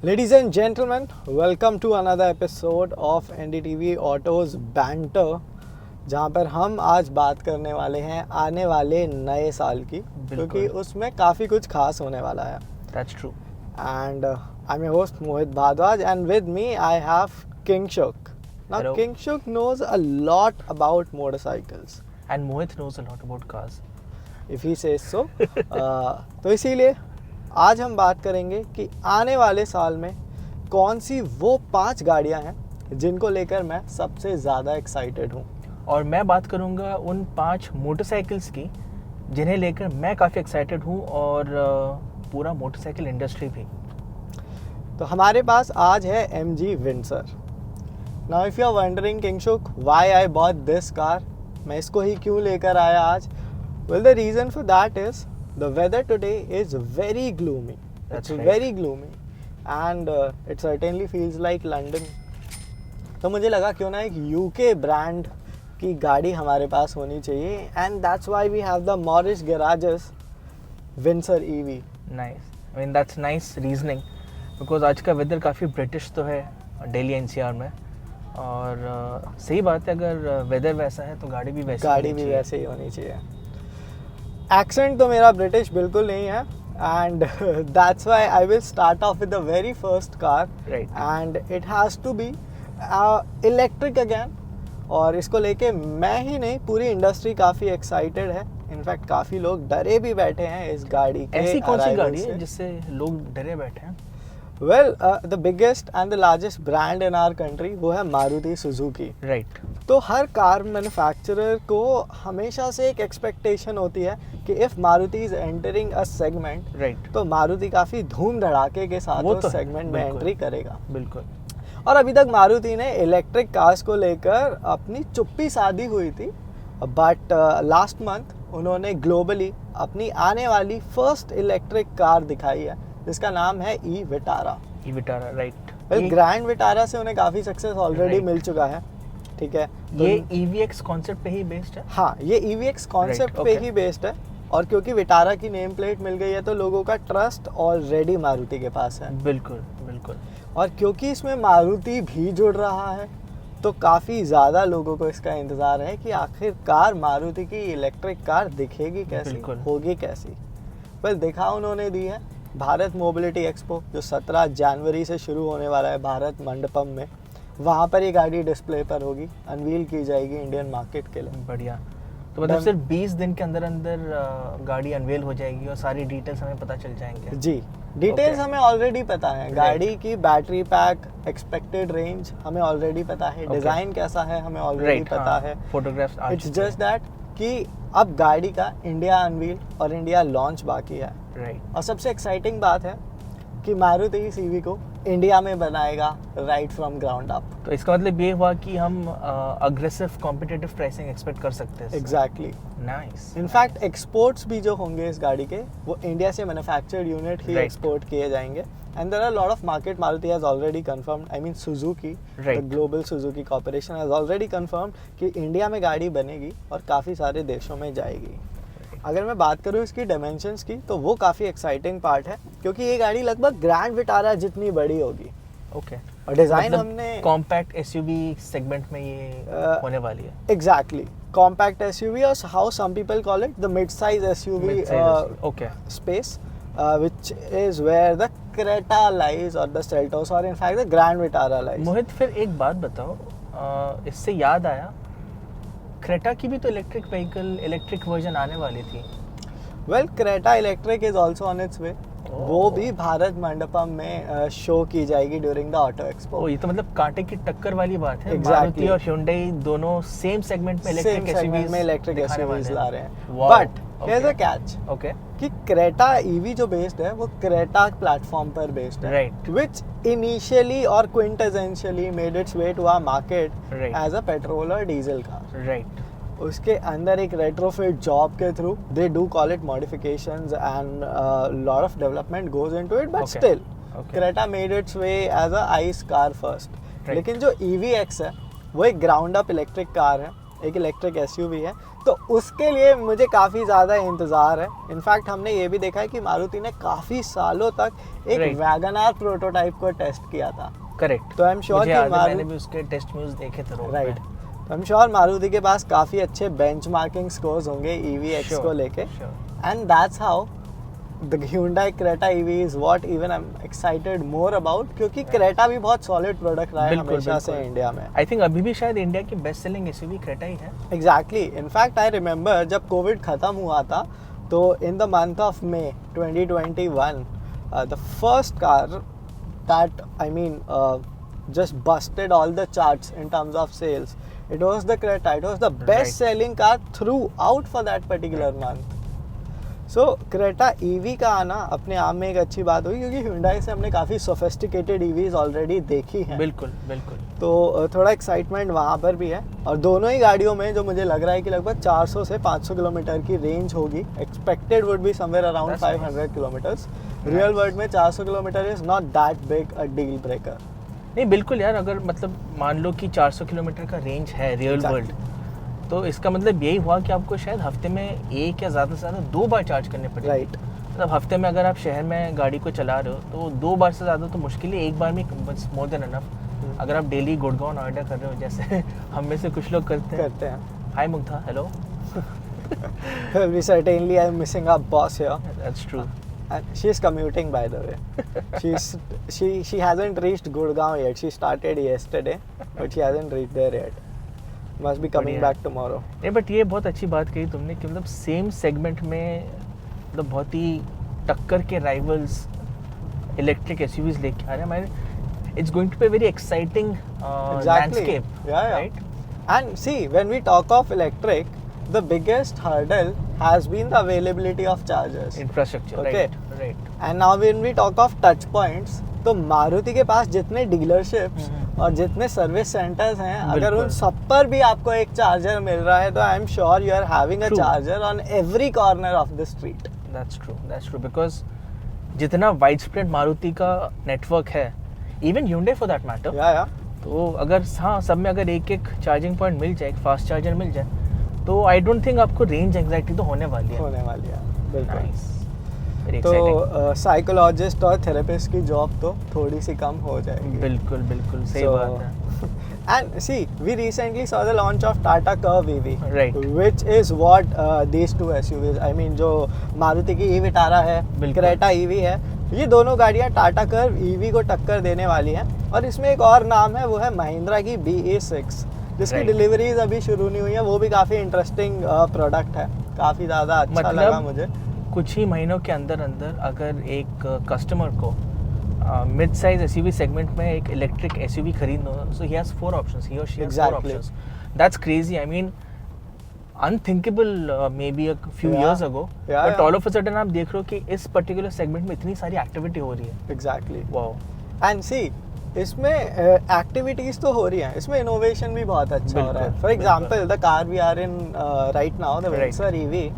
Ladies and gentlemen, welcome to another episode of NDTV Autos Banter, जहाँ पर हम आज बात करने वाले हैं आने वाले नए साल की, क्योंकि उसमें काफ़ी कुछ खास होने वाला है. That's true. And I'm your host Mohit Bhardwaj, and with me I have Kingshuk. Now Hello. Kingshuk knows a lot about motorcycles. And Mohit knows a lot about cars. If he says so. तो इसीलिए आज हम बात करेंगे कि आने वाले साल में कौन सी वो 5 गाड़ियां हैं जिनको लेकर मैं सबसे ज़्यादा एक्साइटेड हूँ. और मैं बात करूंगा उन 5 मोटरसाइकिल्स की जिन्हें लेकर मैं काफ़ी एक्साइटेड हूँ और पूरा मोटरसाइकिल इंडस्ट्री भी. तो हमारे पास आज है MG Windsor. Now if you are wondering Kingshuk why I bought this car, मैं इसको ही क्यों लेकर आया आज. Well the reason for that is the weather today is very gloomy. That's It's right. very gloomy and it certainly feels like London. तो मुझे लगा क्यों ना एक UK ब्रांड की गाड़ी हमारे पास होनी चाहिए, and that's why we have the Morris Garages Windsor EV. Nice. I mean that's nice reasoning because आज का वेदर काफ़ी ब्रिटिश तो है दिल्ली NCR में, और सही बात है, अगर वेदर वैसा है तो गाड़ी भी वैसे ही होनी चाहिए. एक्सेंट तो मेरा ब्रिटिश बिल्कुल नहीं है, and that's why I will start off with the very first car, and it has to be electric again. और इसको लेके मैं ही नहीं, पूरी इंडस्ट्री काफ़ी एक्साइटेड है. इनफैक्ट काफ़ी लोग डरे भी बैठे हैं इस गाड़ी के. ऐसी कौन सी गाड़ी है जिससे लोग डरे बैठे हैं? Well the biggest and the largest brand in our country वो है मारुति सुजुकी. राइट. तो हर कार मैन्युफैक्चरर को हमेशा से एक एक्सपेक्टेशन होती है कि if Maruti is entering a segment, right, तो मारुति काफ़ी धूम धड़ाके के साथ उस सेगमेंट में एंट्री करेगा. बिल्कुल. और अभी तक मारुति ने इलेक्ट्रिक कार्स को लेकर अपनी चुप्पी साधी हुई थी, बट लास्ट मंथ उन्होंने ग्लोबली अपनी आने वाली फर्स्ट इलेक्ट्रिक कार दिखाई है जिसका नाम है e Vitara. Right. Well grand Vitara से उन्हें काफ़ी सक्सेस ऑलरेडी मिल चुका है. ठीक है, तो ये EVX कॉन्सेप्ट पे ही बेस्ड है. हाँ, ये EVX कॉन्सेप्ट पे ही बेस्ड है, और क्योंकि विटारा की नेम प्लेट मिल गई है तो लोगों का ट्रस्ट ऑलरेडी मारुति के पास है. बिल्कुल बिल्कुल. और क्योंकि इसमें मारुति भी जुड़ रहा है तो काफ़ी ज़्यादा लोगों को इसका इंतज़ार है कि आखिरकार मारुति की इलेक्ट्रिक कार दिखेगी कैसी, होगी कैसी. बस दिखा उन्होंने दी है भारत मोबिलिटी एक्सपो, जो 17 जनवरी से शुरू होने वाला है भारत मंडपम में. वहाँ पर ये गाड़ी डिस्प्ले पर होगी, अनवील की जाएगी इंडियन मार्केट के लिए. बढ़िया. तो मतलब सिर्फ 20 दिन के अंदर अंदर गाड़ी अनवील हो जाएगी और सारी डिटेल्स हमें पता चल जाएंगे. जी, डिटेल्स हमें ऑलरेडी पता है. गाड़ी की बैटरी पैक, एक्सपेक्टेड रेंज हमें ऑलरेडी पता है, डिज़ाइन कैसा है हमें ऑलरेडी पता है, फोटोग्राफ्स. इट्स जस्ट दैट कि अब गाड़ी का इंडिया अनवील और इंडिया लॉन्च बाकी है. राइट. और सबसे एक्साइटिंग बात है कि मारुति इस ईवी को इंडिया में बनाएगा राइट फ्रॉम ग्राउंड अप. तो इसका मतलब ये हुआ कि हम अग्रेसिव कॉम्पिटिटिव प्राइसिंग एक्सपेक्ट कर सकते हैं. एग्जैक्टली. नाइस. इनफैक्ट एक्सपोर्ट्स भी जो होंगे इस गाड़ी के, वो इंडिया से मैन्युफैक्चर्ड यूनिट ही एक्सपोर्ट किए जाएंगे. And there are lot of market. Maruti has already confirmed, I mean Suzuki, the global Suzuki corporation has already confirmed कि इंडिया में गाड़ी बनेगी और काफ़ी सारे देशों में जाएगी. अगर मैं बात करूँ इसकी डायमेंशंस की, तो वो काफ़ी एक्साइटिंग पार्ट है, क्योंकि ये गाड़ी लगभग ग्रैंड विटारा जितनी बड़ी होगी. ओके. और डिज़ाइन हमने कॉम्पैक्ट SUV सेगमेंट में ये होने वाली है. एग्जैक्टली, कॉम्पैक्ट SUV, और how some people call it the mid size SUV space, which is where the Creta lies or the Seltos or in fact the Grand Vitara lies. मोहित, फिर एक बात बताओ, इससे याद आया, क्रेटा की भी तो इलेक्ट्रिक व्हीकल, इलेक्ट्रिक वर्जन आने वाली थी. Well Creta electric is also on its way. वो भी भारत मंडपम में शो की जाएगी ड्यूरिंग द ऑटो एक्सपो. ये तो मतलब कांटे की टक्कर वाली बात है. Exactly. मारुति और Hyundai दोनों सेम सेगमेंट में इलेक्ट्रिक SUVs ला रहे हैं. But here's a catch. Okay. कि क्रेटा ईवी जो बेस्ड है वो क्रेटा प्लेटफॉर्म पर बेस्ड है, राइट, व्हिच इनिशियली और quintessentially made its way to our market as a petrol और डीजल कार. राइट. उसके अंदर एक रेट्रोफिट जॉब के through they do call it modifications and lot of development goes into it, but still Creta made its way as a ICE car first. लेकिन जो EVX है वो एक ग्राउंड अप इलेक्ट्रिक कार है, एक electric SUV है, तो उसके लिए मुझे काफ़ी ज़्यादा इंतज़ार है। इनफैक्ट हमने ये भी देखा है कि मारुति ने काफ़ी सालों तक एक वैगन आर प्रोटोटाइप को टेस्ट किया था। करेक्ट। तो आई एम श्योर कि मैंने भी उसके टेस्ट न्यूज़ देखे थे। राइट। तो आई एम श्योर मारुति के पास काफ़ी अच्छे बेंचमार्किंग स्कोर्स होंगे EV X को लेके, and that's how The Hyundai Creta EV is what even I'm excited more about, क्योंकि Creta भी बहुत solid product रहा है हमेशा से इंडिया में। I think अभी भी शायद इंडिया की बेस्ट सेलिंग SUV Creta ही है। Exactly. In fact, I remember जब कोविड खत्म हुआ था, तो in the month of May 2021, the first car that just busted all the charts in terms of sales, it was the Creta. It was the best selling car throughout for that particular month. So Creta EV का आना अपने आप में एक अच्छी बात हुई, क्योंकि Hyundai से हमने काफ़ी सोफिस्टिकेटेड EVs ऑलरेडी देखी हैं। बिल्कुल बिल्कुल। तो थोड़ा एक्साइटमेंट वहाँ पर भी है, और दोनों ही गाड़ियों में जो मुझे लग रहा है कि लगभग 400 से 500 किलोमीटर की रेंज होगी। Expected would be somewhere around 500 kilometres. Real world में 400 kilometre is not that big a deal breaker. नहीं बिल्कुल यार, अगर मतलब मान लो कि 400 किलोमीटर का रेंज है रियल वर्ल्ड, तो इसका मतलब यही हुआ कि आपको शायद हफ्ते में एक या ज़्यादा से ज़्यादा 2 बार चार्ज करने पड़ेंगे। राइट। मतलब हफ्ते में अगर आप शहर में गाड़ी को चला रहे हो तो 2 बार से ज़्यादा तो मुश्किल ही, एक बार में मोर देन इनफ। अगर आप डेली गुड़गांव नोएडा कर रहे हो जैसे हम में से कुछ लोग करते हैं। Hi Mugdha, hello. We certainly are missing our boss here. That's true. And she's commuting, by the way. She hasn't reached Gurgaon yet. She started yesterday, but she hasn't reached there yet. Must be coming back tomorrow. नहीं but ये बहुत अच्छी बात कही तुमने कि मतलब same segment में मतलब बहुत ही टक्कर के राइवल्स इलेक्ट्रिक SUVs लेके आ रहे हैं हमारे। It's going to be very exciting landscape, right? And see, when we talk of electric, the biggest hurdle has been the availability of chargers. Infrastructure, okay. right. And now when we talk of touch points, तो मारुति के पास जितने dealerships और जितने service centres हैं, अगर उन सब पर भी आपको एक चार्जर मिल रहा है, तो I am sure you are having a charger on every corner of the street. That's true because जितना वाइड स्प्रेड मारुति का नेटवर्क है, even Hyundai for that matter, या तो अगर सब में अगर एक चार्जिंग पॉइंट मिल जाए, एक फास्ट चार्जर मिल जाए, तो आई डोंट थिंक आपको रेंज एंग्जाइटी तो होने वाली है। बिल्कुल। तो साइकोलॉजिस्ट और थेरेपिस्ट की जॉब तो थोड़ी सी कम हो जाएगी। बिल्कुल सही बात है। And see, we recently saw the launch of Tata Curve EV, right? Which is what these two SUVs, I mean जो मारुति की e-Vitara है, Creta EV है, ये दोनों गाड़ियाँ टाटा कर्व EV को टक्कर देने वाली हैं। और इसमें एक और नाम है, वो है महिंद्रा की BE6, जिसकी डिलीवरीज अभी शुरू नहीं हुई है। वो भी काफ़ी इंटरेस्टिंग प्रोडक्ट है, काफ़ी ज़्यादा अच्छा लगा मुझे। कुछ ही महीनों के अंदर अगर एक कस्टमर को मिड साइज SUV सेगमेंट में एक इलेक्ट्रिक SUV खरीदना हो, सो ही हैज 4 ऑप्शंस, ही और she has 4 options. That's crazy, I mean unthinkable may be a few years ago, but all of a sudden आप देख रहे हो कि इस पर्टिकुलर सेगमेंट में इतनी सारी एक्टिविटी हो रही है। Exactly, wow. एंड सी, इसमें एक्टिविटीज तो हो रही हैं, इसमें इनोवेशन भी बहुत अच्छा हो रहा है। For example the car we are in right now, the Windsor EV,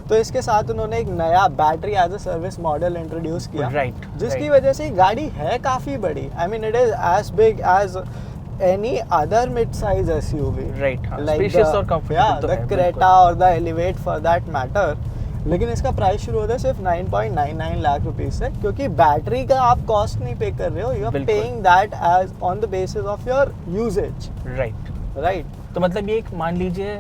तो इसके साथ उन्होंने एक नया battery as a service model introduce किया, जिसकी वजह से गाड़ी है काफ़ी बड़ी। I mean it is as big as any other mid-size SUV, right? Like spacious और comfortable, the Creta or the Elevate for that matter। लेकिन इसका प्राइस शुरू होता है सिर्फ 9.99 लाख रुपीस से, क्योंकि बैटरी का आप कॉस्ट नहीं पे कर रहे हो, you are paying that as on the basis of your usage. Right. तो मतलब ये एक मान लीजिए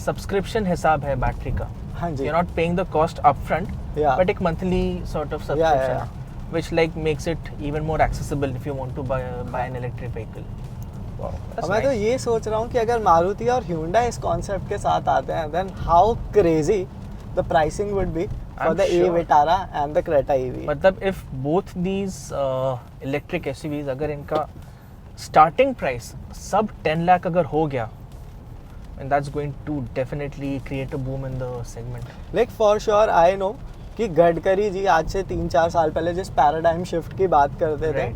सब्सक्रिप्शन हिसाब है बैटरी का। हाँ जी, you are not paying the cost upfront, but एक monthly sort of subscription, which like makes it even more accessible if you want to buy an electric vehicle. Wow, मैं तो ये सोच रहा हूँ कि अगर मारुति और Hyundai इस कॉन्सेप्ट के साथ आते हैं, then how crazy the pricing would be for the e-Vitara and the Creta EV. मतलब if both these electric SUVs अगर इनका starting price सब 10 लाख अगर हो गया, and that's going to definitely create a boom in the segment. Like for sure I know कि गडकरी जी आज से 3-4 साल पहले जिस पैराडाइम शिफ्ट की बात करते थे,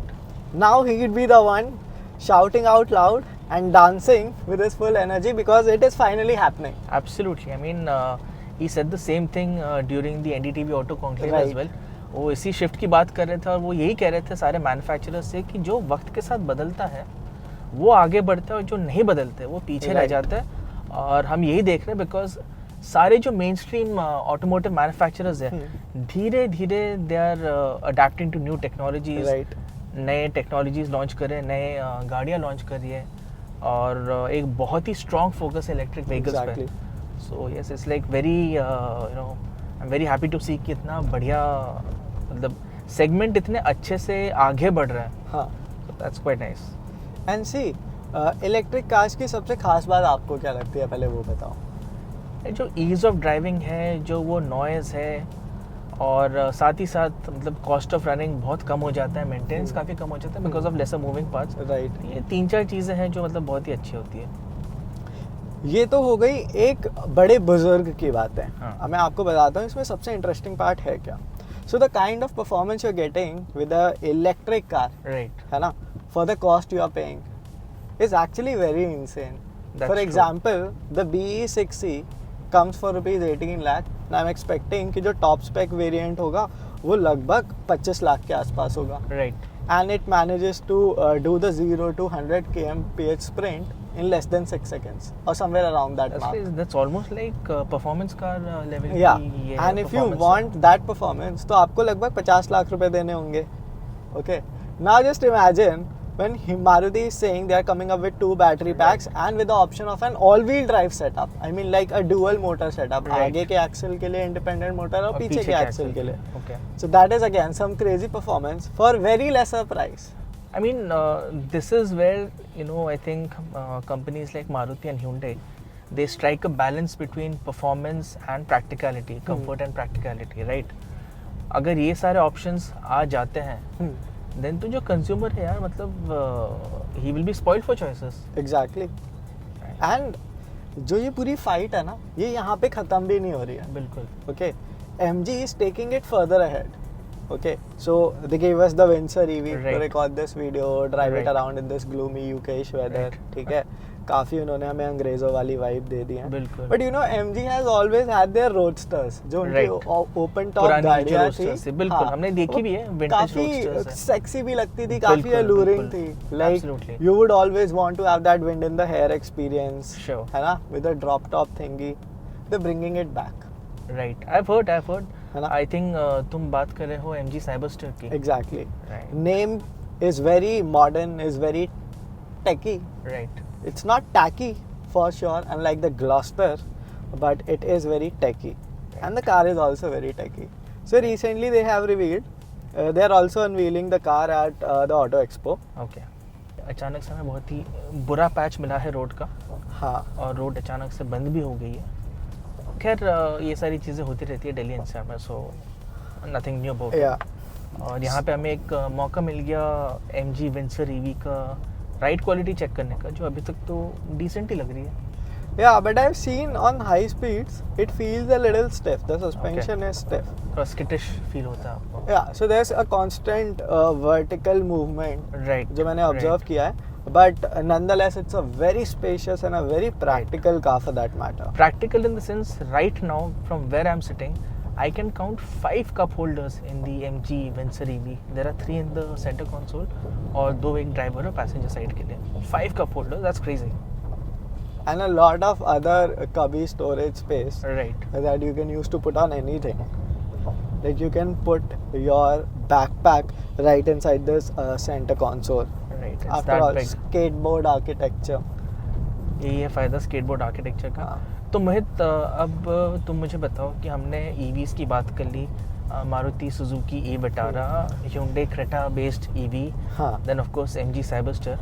now he would be the one shouting out loud and dancing with his full energy because it is finally happening. Absolutely. I mean, he said the same thing during the NDTV Auto Conclave as well. वो इसी shift की बात कर रहे थे और वो यही कह रहे थे सारे मैन्युफैक्चरर्स से कि जो वक्त के साथ बदलता है वो आगे बढ़ता है और जो नहीं बदलते वो पीछे रह जाता है। और हम यही देख रहे हैं बिकॉज सारे जो मेन स्ट्रीम ऑटोमोटिव मैन्युफैक्चरर्स है धीरे धीरे they are adapting to new technologies, right, नए टेक्नोलॉजीज लॉन्च कर रहे हैं, नए गाड़ियाँ लॉन्च कर रही है और एक बहुत ही स्ट्रॉन्ग फोकस है इलेक्ट्रिक व्हीकल्स पे. So yes, it's like very I am very happy to see कि इतना बढ़िया मतलब सेगमेंट इतने अच्छे से आगे बढ़ रहा है. हाँ, that's quite nice. And see electric cars की सबसे खास बात आपको क्या लगती है, पहले वो बताओ. जो ईज़ ऑफ ड्राइविंग है, जो वो नॉइज़ है और साथ ही साथ मतलब कॉस्ट ऑफ रनिंग बहुत कम हो जाता है, मेंटेनेंस काफ़ी कम हो जाता है because of lesser moving parts. Right, ये 3-4 चीज़ें हैं जो मतलब बहुत ही अच्छी होती है. ये तो हो गई एक बड़े बुजुर्ग की बात है. हाँ. मैं आपको बताता हूँ इसमें सबसे इंटरेस्टिंग पार्ट है क्या. So the kind of performance you are getting with a electric car, right, है ना, for the cost you are paying is actually very insane. For example the BE6C comes for ₹18 lakh. I am expecting कि जो top spec variant होगा वो लगभग 25 लाख के आसपास होगा. Right. And it manages to do the 0 to 100 km/h sprint in less than 6 seconds or somewhere around that mark. That's almost like performance car level. Yeah, and if you want that performance, तो आपको लगभग 50 लाख रुपए देने होंगे. Okay, now just imagine when Maruti is saying they are coming up with 2 battery packs and with the option of an all-wheel drive setup. I mean like a dual motor setup. आगे के axle के लिए independent motor और पीछे के axle के लिए. Okay. So that is again some crazy performance for very lesser price. I mean, this is where I think companies like Maruti and Hyundai, they strike a balance between performance and practicality, comfort and practicality, right? अगर ये सारे options आ जाते हैं, then तो जो consumer है यार मतलब he will be spoiled for choices. Exactly. And जो ये पूरी फाइट है ना, ये यहाँ पे खत्म भी नहीं हो रही है. बिल्कुल. Okay, MG is taking it further ahead. Okay, so they gave us the Windsor EV to record this video, drive it around in this gloomy UKish weather. ठीक है, काफी उन्होंने हमें अंग्रेजों वाली वाइब दे दी है. बिल्कुल. But you know MG has always had their roadsters, जो उनकी ओपन टॉप गाड़ियाँ थी. बिल्कुल, हमने देखी भी है विंटेज रोडस्टर्स. काफी सेक्सी भी लगती थी, काफी alluring थी. Like you would always want to have that wind in the hair experience. Sure. है ना, with a drop top thingy. They're bringing it back. Right. I've heard. I think तुम बात कर रहे हो MG Cyberster की. Exactly. Right. Name is very modern, is very techy. Right. It's not tacky for sure, unlike the Gloster, but it is very techy. Right. And the car is also very techy. So recently they have revealed, they are also unveiling the car at the Auto Expo. Okay. अचानक से हमें बहुत ही बुरा patch मिला है road का. हाँ. और रोड अचानक से बंद भी हो गई है. खैर ये सारी चीज़ें होती रहती है दिल्ली एनसीआर में, सो नथिंग न्यू अबाउट. और यहाँ पे हमें एक मौका मिल गया MG Windsor EV का राइड क्वालिटी चेक करने का, जो अभी तक तो डिसेंट ही लग रही है. Yeah, but I've seen on high speeds it feels a little stiff. The suspension is stiff. थोड़ा skittish feel होता है आपको. Yeah, so there's a constant vertical movement. Right. जो मैंने observe किया है. But nonetheless, it's a very spacious and a very practical car for that matter. Practical in the sense, right now from where I'm sitting, I can count 5 cup holders in the MG Windsor EV. There are 3 in the center console और 2 एक driver और passenger side के लिए. 5 cup holders, that's crazy. And a lot of other cubby storage space. Right. That you can use to put on anything. Like you can put your backpack right inside this center console. Right. After all, skateboard architecture. यही है फ़ायदा skateboard architecture का. तो मोहित, अब तुम मुझे बताओ कि हमने EVs की बात कर ली, Maruti Suzuki e-Vitara, Hyundai Creta based EV, then of course MG Cyberster.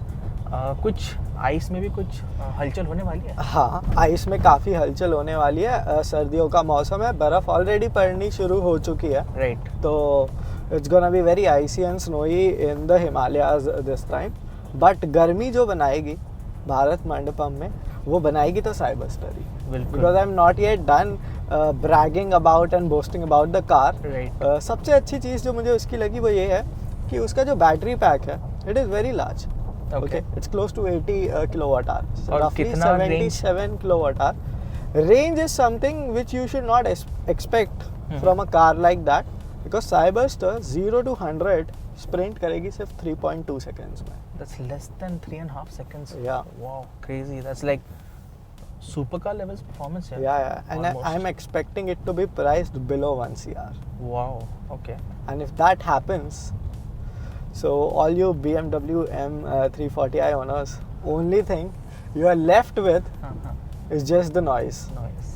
कुछ आइस में भी कुछ हलचल होने वाली है? हाँ, आइस में काफ़ी हलचल होने वाली है. सर्दियों का मौसम है, बर्फ़ ऑलरेडी पड़नी शुरू हो चुकी है. राइट. तो it's gonna be very icy and snowy in the Himalayas this time. But गर्मी जो बनाएगी भारत मंडपम में, वो बनाएगी तो साइबरस्टर ही. Because I am not yet done bragging about and boasting about the car. सबसे अच्छी चीज़ जो मुझे उसकी लगी वो ये है कि उसका जो बैटरी पैक है, it is very large. Okay, it's close to 80 kilowatt hour. So roughly 77 kilowatt hour. Range is something which you should not expect from a car like that, because Cyberster 0 to 100 sprint करेगी सिर्फ 3.2 seconds में. That's less than 3.5 seconds. Yeah. Wow, crazy. That's like super car levels performance है. Yeah, and I'm expecting it to be priced below 1 CR. Wow. Okay. And if that happens, so all you BMW M340i owners, only thing you are left with is just the noise. Noise.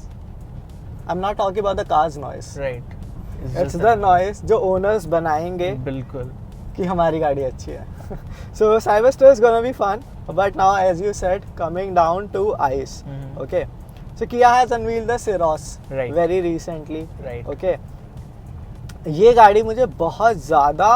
I'm not talking about the car's noise. Right. It's the noise जो owners बनाएंगे बिल्कुल. कि हमारी गाड़ी अच्छी है. So Cyberster is gonna be fun, but now as you said, coming down to ICE. Okay. So Kia has unveiled the Ceros very recently. Right. Okay. ये गाड़ी मुझे बहुत ज़्यादा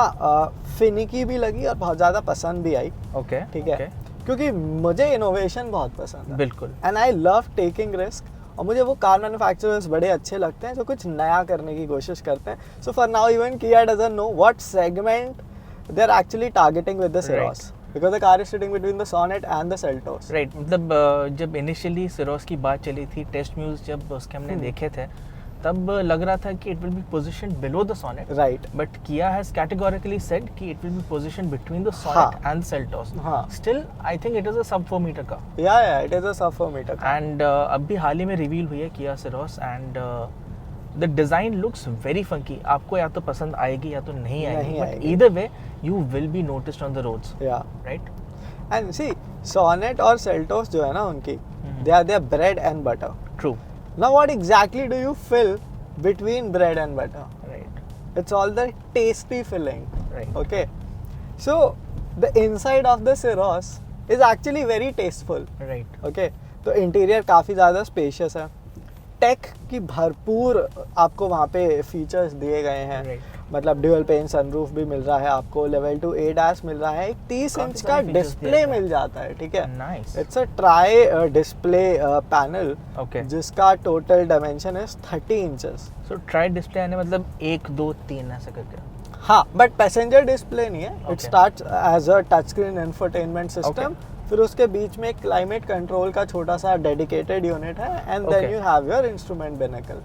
फिनिकी भी लगी और बहुत ज़्यादा पसंद भी आई. Okay. ठीक है. क्योंकि मुझे इनोवेशन बहुत पसंद है. बिल्कुल. And I love taking risk. और मुझे वो कार मैन्युफैक्चरर्स बड़े अच्छे लगते हैं जो कुछ नया करने की कोशिश करते हैं. So for now even Kia doesn't know what segment they are actually targeting with the Ceros. Because the car is sitting between the Sonet and the Seltos. Right. मतलब जब इनिशियली Ceros की बात चली थी, टेस्ट म्यूज जब उसके हमने देखे थे, तब लग रहा था कि it will be positioned below the Sonet. Right. But Kia has categorically said कि it will be positioned between the Sonet and the Seltos. हाँ. Still, I think it is a sub 4 meter car. Yeah, it is a sub 4 meter car. And अभी हाल ही में reveal हुई है Kia Ceros and the design looks very funky. आपको या तो पसंद आएगी या तो नहीं आएगी. But either way, you will be noticed on the roads. Yeah. Right. And see, Sonet और Seltos जो है ना उनकी, they are bread and butter. True. Now what exactly do you fill between bread and butter? Right. It's all the tasty filling. Right. Okay. So the inside of the Ceros is actually very tasteful. Right. Okay. तो interior काफ़ी ज़्यादा spacious है. Take की भरपूर आपको वहाँ पे features दिए गए हैं. Right. मतलब ड्यूअल पेन सनरूफ भी मिल रहा है आपको, लेवल 2 ADAS मिल रहा है, एक 30 इंच का डिस्प्ले मिल जाता है. ठीक है. Nice. It's a try display panel Okay. जिसका total dimension is 30 inches. So try display आने मतलब 1 2 3 ऐसा करके. हाँ, बट पैसेंजर डिस्प्ले नहीं है. It Okay. Starts as a touch screen infotainment system. Okay. फिर उसके बीच में क्लाइमेट कंट्रोल का छोटा सा डेडिकेटेड यूनिट है and then Okay. You have your instrument binnacle.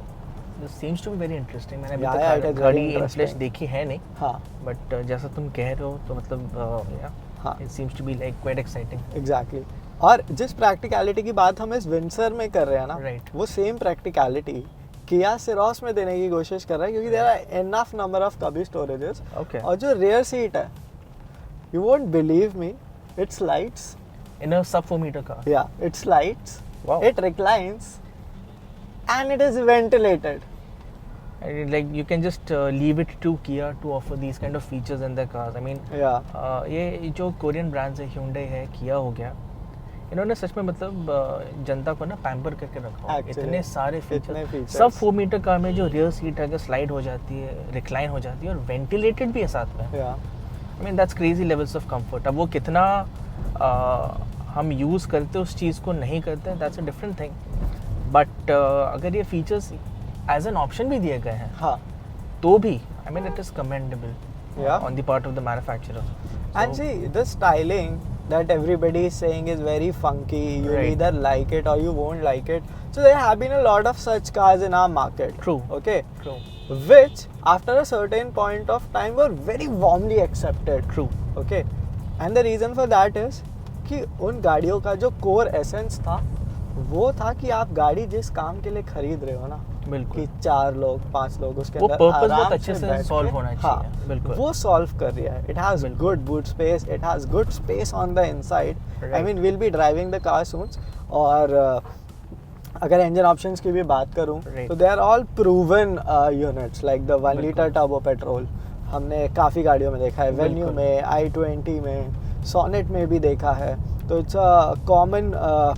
This seems to be very interesting. मैंने अभी Yeah, तक yeah, it is very गाड़ी इन interesting. फ्लैश देखी है नहीं. हाँ, बट जैसा तुम कह रहे हो तो मतलब हाँ. it seems to be like quite exciting. Exactly. और जिस प्रैक्टिकलिटी की बात हम इस विंसर में कर रहे हैं ना, Right. वो सेम प्रैक्टिकलिटी किया सिरोस में देने की कोशिश कर रहा है, क्योंकि there are enough number of cubby storages. Okay. और जो रियर सीट है, you won't believe me, it slides. In a sub 4 meter car. Yeah, it slides. Wow. It reclines, and it is ventilated. And like you can just leave it to Kia to offer these kind of features in their cars. I mean, Yeah. ये जो Korean brands है, Hyundai है, Kia हो गया, इन्होंने सच में मतलब जनता को ना पैम्पर करके रखा हुआ है. Actually, इतने सारे इतने फीचर्स. features. सब 4 मीटर कार में जो रियर सीट अगर स्लाइड हो जाती है, रिक्लाइन हो जाती है और वेंटिलेटेड भी है साथ में. Yeah. I mean that's crazy levels of comfort. अब वो कितना हम यूज़ करते उस चीज़ को नहीं करते, that's a different thing. But अगर ये फीचर्स एज एन ऑप्शन भी दिए गए हैं हाँ. तो भी आई mean it is commendable Yeah. On the part of the manufacturer. And see, the styling that everybody is saying is very funky. You'll Right. either like it or you won't like it. So there have been a lot of such cars in our market. True. Okay. True. Which, after a certain point of time, were very warmly accepted. True. Okay. And the reason for that is कि उन गाड़ियों का जो core essence था, वो था कि आप गाड़ी जिस काम के लिए खरीद रहे हो ना, बिल्कुल. कि 4 लोग 5 लोग उसके वो अंदर purpose आराम बहुत अच्छे से बैठ solve के- होना हाँ, चाहिए. बिल्कुल. वो सॉल्व कर रहा है. इट हैज बिल्कुल. Good boot space, it has good space on the inside. I Right. Mean will be driving the car soon. और अगर इंजन ऑप्शंस की भी बात करूं Right. तो they are all proven units, like the 1 litre turbo petrol हमने काफ़ी गाड़ियों में देखा है. वेन्यू बिल्कुल. में, i20 में, सोनेट में भी देखा है. तो it's a common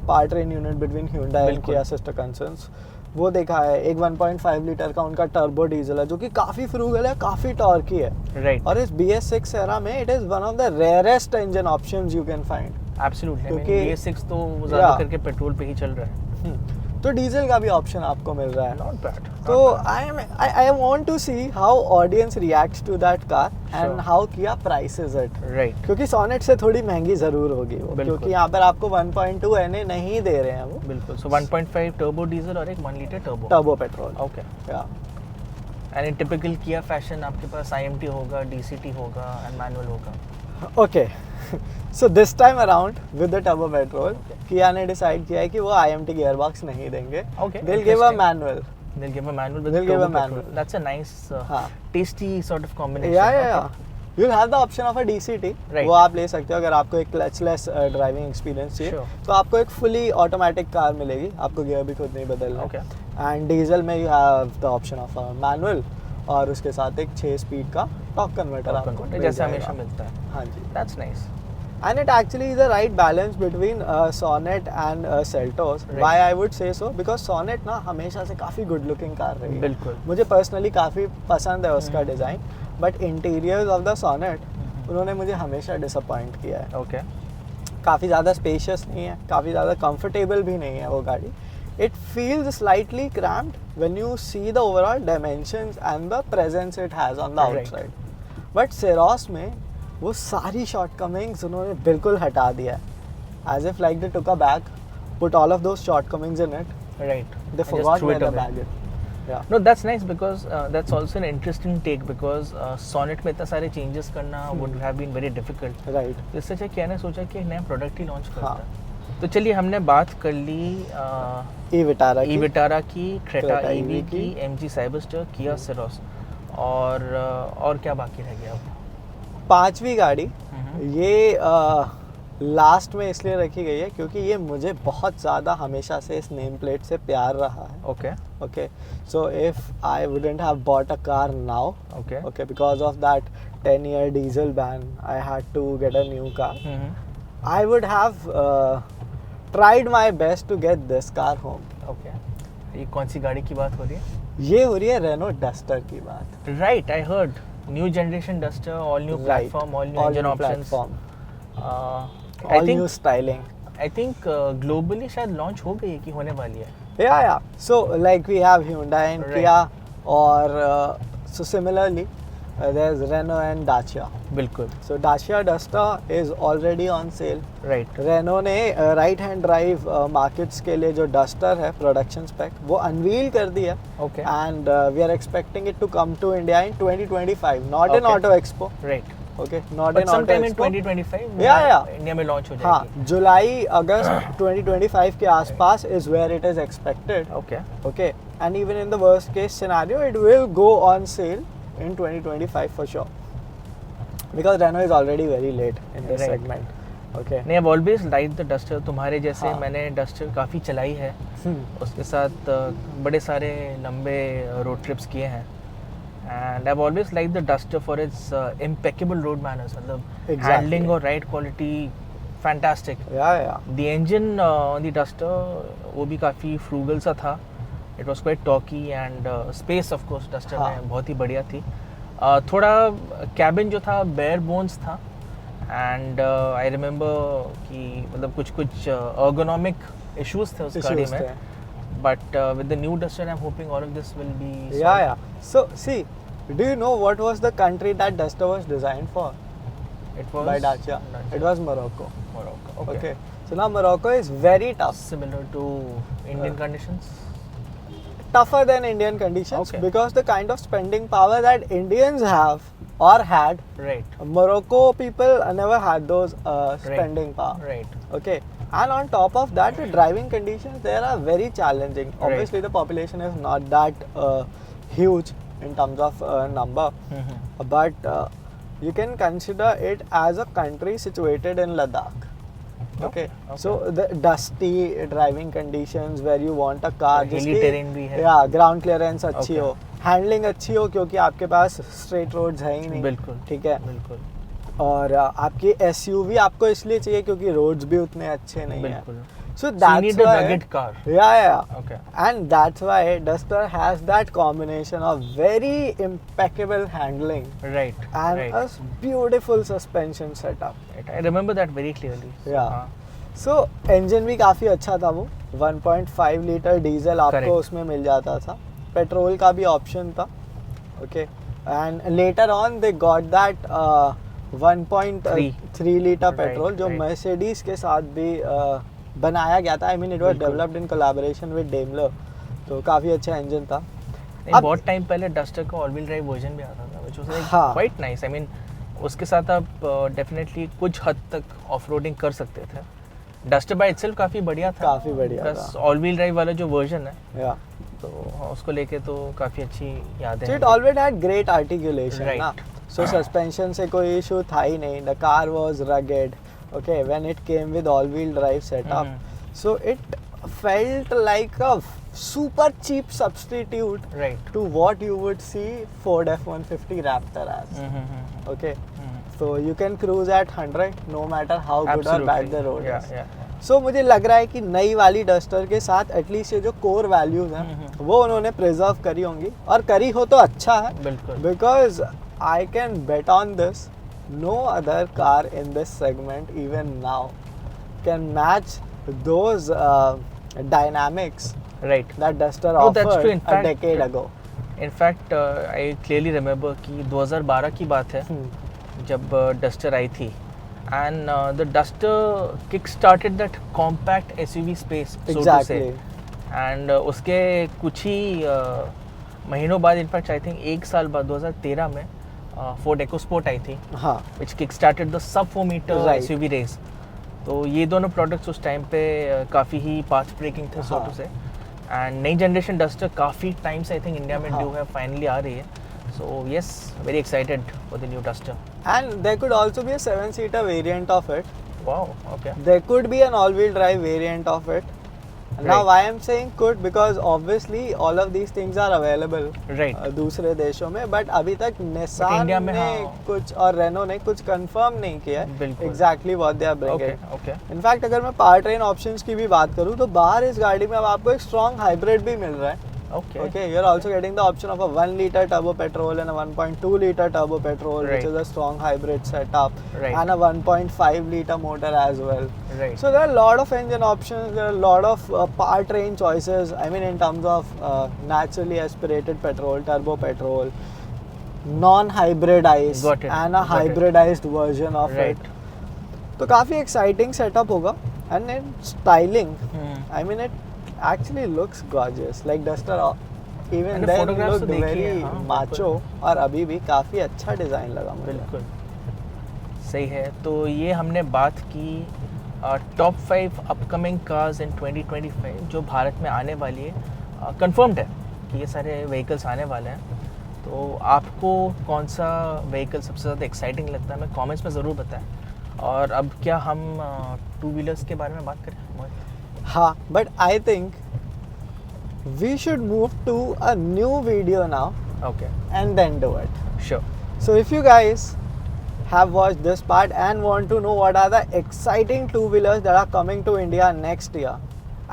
part train unit between Hyundai and बिल्कुल. Kia sister concerns. वो देखा है. एक 1.5 लीटर का उनका टर्बो डीजल है जो कि काफ़ी फ्रूगल है, काफ़ी टॉर्की है. राइट. और इस BS6 एरा में it is one of the rarest engine options you can find. Absolutely. I mean क्योंकि- BS6 तो ज़्यादा Yeah. करके पेट्रोल पे ही चल रहा है. तो डीजल का भी ऑप्शन आपको मिल रहा है. Not bad. तो I want to see how audience reacts to that car and Sure. how Kia prices it. Right. क्योंकि सोनेट से थोड़ी महंगी ज़रूर होगी वो, बिल्कुल. क्योंकि यहाँ पर आपको 1.2 NA नहीं दे रहे हैं वो. बिल्कुल. सो 1.5 टर्बो डीजल और एक 1 litre turbo. Turbo petrol. Okay. या एंड इन टिपिकल किया फैशन आपके पास IMT होगा, DCT होगा एंड मैनुअल होगा. Okay so this time around with the turbo petrol किया ने डिसाइड किया है कि वो IMT गियर बॉक्स नहीं देंगे. Okay, They'll give a interesting. manual. They'll give a manual with They'll give turbo a manual. petrol. That's a nice, हाँ. tasty sort of combination. Yeah. Okay. You'll have the option of a DCT. Right. वो आप ले सकते हो अगर आपको एक clutchless driving experience चाहिए. Sure. तो आपको एक फुली ऑटोमेटिक कार मिलेगी. आपको गियर भी खुद नहीं बदलना. Okay. एंड डीजल में you have the option of a manual और उसके साथ एक 6 स्पीड का टॉर्क कन्वर्टर आपको मिल जैसे जाएगा. हमेशा मिलता है. हाँ जी. That's nice. And it actually is the right balance between Sonet and Seltos. Right. Why I would say so? Because Sonet ना हमेशा से काफ़ी good looking कार रही है. बिल्कुल. मुझे personally काफ़ी पसंद है उसका design. But interiors of the Sonet उन्होंने मुझे हमेशा disappoint किया है. Okay. काफ़ी ज़्यादा spacious नहीं है, काफ़ी ज़्यादा comfortable भी नहीं है वो गाड़ी. It feels slightly cramped when you see the overall dimensions and the presence it has on the Right. outside. But Ceros में वो सारी shortcomings उन्होंने बिल्कुल हटा दिया है. As if like they took a bag, put all of those shortcomings in it. Right. They And forgot just threw where it the away. bag is. Yeah. No, that's nice because that's also an interesting take because Sonnet में इतना सारे changes करना would have been very difficult. Right. तो इससे अच्छा क्या ने सोचा कि एक नया प्रोडक्ट ही लॉन्च करता हाँ. है. तो चलिए हमने बात कर ली E-Vitara की. E-Vitara की, Creta Creta EV EV की, MG Cyberster, Kia Ceros और क्या बाकी रह गया अब? पांचवी गाड़ी ये लास्ट में इसलिए रखी गई है क्योंकि ये मुझे बहुत ज़्यादा हमेशा से इस नेम प्लेट से प्यार रहा है. Okay. Okay, so if I wouldn't have bought a car now, Okay. because of that 10-year diesel ban, I had to get a new car. I would have tried my best to get this car home. Okay. ये कौन सी गाड़ी की बात हो रही है? ये हो रही है रेनो डस्टर की बात. Right, I heard. New generation Duster, all new platform, all new engine options. Platform, I all think new styling. I think globally शायद launch हो गई है कि होने वाली है. Yeah. So like we have Hyundai and Right. Kia, or so similarly there's Renault and Dacia. बिल्कुल. So Dacia Duster is already on sale. Right. Renault ने राइट हैंड ड्राइव मार्केट्स के लिए जो डस्टर है प्रोडक्शन स्पेक वो unveil कर दिया. Okay. And we are expecting it to come to India in 2025, not in Okay. Auto expo. Right. Okay, not But in auto sometime in expo. 2025 Yeah. India में launch हो हाँ, जाएगी. जुलाई अगस्त 2025 के आसपास is where it is expected. Okay. Okay, and even in the worst case scenario, it will go on sale in 2025 for sure. Because Renault is already very late in this Right. segment. Okay. नहीं, I've always liked the Duster. तुम्हारे जैसे हाँ. मैंने Duster काफ़ी चलाई है. उसके साथ बड़े सारे लंबे रोड ट्रिप्स किए हैं. And I've always liked the Duster for its impeccable road manners. मतलब Exactly. handling और ride quality fantastic. Yeah. The engine on the Duster वो भी काफ़ी frugal सा था. It was quite torquey and space of course Duster हाँ. में बहुत ही बढ़िया थी. थोड़ा cabin जो था bare bones था. And I remember कि मतलब कुछ ergonomic issues थे उस गाड़ी Issues में. थे. But with the new Duster, I'm hoping all of this will be solved. Yeah. So see, do you know what was the country that Duster was designed for? It was By Dacia. It was Morocco. Morocco. Okay. So now Morocco is very tough. Similar to Indian conditions. Tougher than Indian conditions Okay. because the kind of spending power that Indians have or had, Right. Morocco people never had those spending power. Right. Okay. And on top of that, the driving conditions there are very challenging. Obviously, the population is not that huge in terms of number, but you can consider it as a country situated in Ladakh. Okay. So the dusty driving conditions where you want a car, hilly terrain भी है. Yeah, ground clearance अच्छी Okay. हो, handling अच्छी हो क्योंकि आपके पास straight roads है ही नहीं. बिल्कुल. ठीक है. बिल्कुल. और आपकी SUV आपको इसलिए चाहिए क्योंकि रोड्स भी उतने अच्छे नहीं हैं. बिल्कुल. So So you that's need a why, rugged car. yeah. Okay. And that's why Duster has that combination of very impeccable handling Right. and Right. a beautiful suspension setup. Right. I remember that very clearly. So, Yeah. हाँ. So engine भी काफ़ी अच्छा था वो. 1.5 litre diesel आपको Correct. उसमें मिल जाता था. पेट्रोल का भी ऑप्शन था. Okay. And later on they got that 1.3 litre Right, petrol जो right. मर्सिडीज के साथ भी बनाया गया था. आई मीन इट वाज बिल्कुल. Developed in collaboration with Daimler. तो काफ़ी अच्छा इंजन था. नहीं, अब- बहुत टाइम पहले डस्टर का ऑल व्हील ड्राइव वर्जन भी आता था which was like हाँ. quite nice. I mean उसके साथ आप डेफिनेटली कुछ हद तक ऑफ रोडिंग कर सकते थे। डस्टर बाय इटसेल्फ काफ़ी बढ़िया था, काफ़ी बढ़िया प्लस था। ऑल व्हील ड्राइव वाला जो वर्जन है या तो उसको लेके तो काफ़ी अच्छी यादें So हैं। it always had great articulation, Right. ना? So suspension से कोई issue था ही नहीं. The car was rugged. Okay, when it came with all-wheel drive setup, so it felt like a super cheap substitute right. to what you would see Ford F-150 Raptor as. Okay, so you can cruise at 100 no matter how good or bad the road is. So मुझे लग रहा है कि नई वाली duster के साथ at least ये जो कोर वैल्यूज हैं वो उन्होंने प्रिजर्व करी होंगी, और करी हो तो अच्छा है, बिल्कुल। Because I can bet on this, no other car in this segment even now can match those dynamics right. That duster No, that's true. Offered In a fact, decade ago. In fact I clearly remember कि 2012 की बात है जब duster आई थी, and the duster kick started that compact SUV space exactly. एंड उसके कुछ ही महीनों बाद, इनफैक्ट आई थिंक एक साल बाद 2013 में फोर्ड EcoSport आई थी, हाँ, विच kick started the sub 4 metre Right. SUV race. तो ये दोनों प्रोडक्ट्स उस टाइम पे काफ़ी ही पाथ ब्रेकिंग थे सो हाँ. टू से। एंड नई जनरेशन डस्टर काफ़ी टाइम से आई थिंक इंडिया में हाँ. ड्यू है, फाइनली आ रही है। So yes, very excited for the new duster. and there could also be a 7-seater variant of it. Wow, okay. There could be an all-wheel drive variant of it. Now, Right. why I'm saying could, because obviously all of these things are available right. दूसरे देशों में, but अभी तक Nissan India में ने हाँ. कुछ और रेनो ने कुछ कंफर्म नहीं किया है बिल्कुल। exactly what they are okay bringing. Okay. In fact अगर मैं पावर ट्रेन ऑप्शंस की भी बात करूँ तो बाहर इस गाड़ी में अब आपको एक स्ट्रॉन्ग हाइब्रिड भी मिल रहा है. Okay Okay, you're also getting the option of a 1-liter turbo petrol and a 1.2-liter turbo petrol, which Right. is a strong hybrid setup, Right. and a 1.5-liter motor as well. Right. So there are a lot of engine options, there are a lot of powertrain choices. I mean, in terms of naturally aspirated petrol, turbo petrol, non-hybridized, Got it, and a got it. hybridized version of Right. it. तो काफ़ी exciting setup होगा, and in styling, I mean, it actually looks gorgeous. Like Duster, even And the then photographs looked तो देखी very है, हाँ, macho, और अभी भी काफ़ी अच्छा डिज़ाइन लगा मुझे. बिल्कुल सही है। तो ये हमने बात की टॉप 5 अपकमिंग कार्स इन 2025 जो भारत में आने वाली है। कंफर्म्ड है कि ये सारे व्हीकल्स आने वाले हैं। तो आपको कौन सा व्हीकल सबसे ज़्यादा एक्साइटिंग लगता है, हमें कमेंट्स में ज़रूर बताएं। और अब क्या हम टू व्हीलर्स के बारे में बात करें मोहित? हाँ, but I think we should move to a new video now okay, and then do it. Sure. So if you guys have watched this part and want to know what are the exciting two-wheelers that are coming to India next year,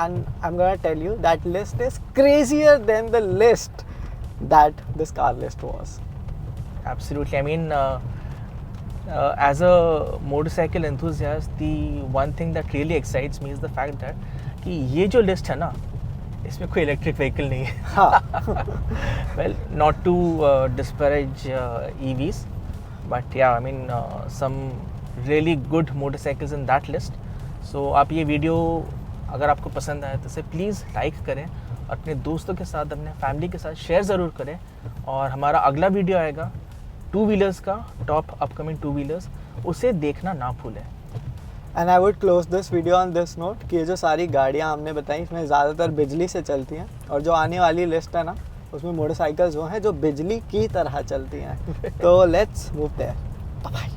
and I'm gonna tell you that list is crazier than the list that this car list was. Absolutely. I mean, as a motorcycle enthusiast, the one thing that really excites me is the fact that कि ये जो list है ना, इसमें कोई electric vehicle नहीं है। हाँ. Well, not to disparage EVs, but yeah, I mean some really good motorcycles in that list. So आप ये वीडियो अगर आपको पसंद आए तो इसे प्लीज़ लाइक करें, अपने दोस्तों के साथ, अपने फैमिली के साथ शेयर ज़रूर करें। और हमारा अगला वीडियो आएगा टू व्हीलर्स का, टॉप अपकमिंग टू व्हीलर्स, उसे देखना ना भूलें। And I would close this video on this note कि ये जो सारी गाड़ियाँ हमने बताई इसमें ज़्यादातर बिजली से चलती हैं, और जो आने वाली लिस्ट है ना उसमें मोटरसाइकिल्स वो हैं जो बिजली की तरह चलती हैं. तो लेट्स मूव देयर. बाय.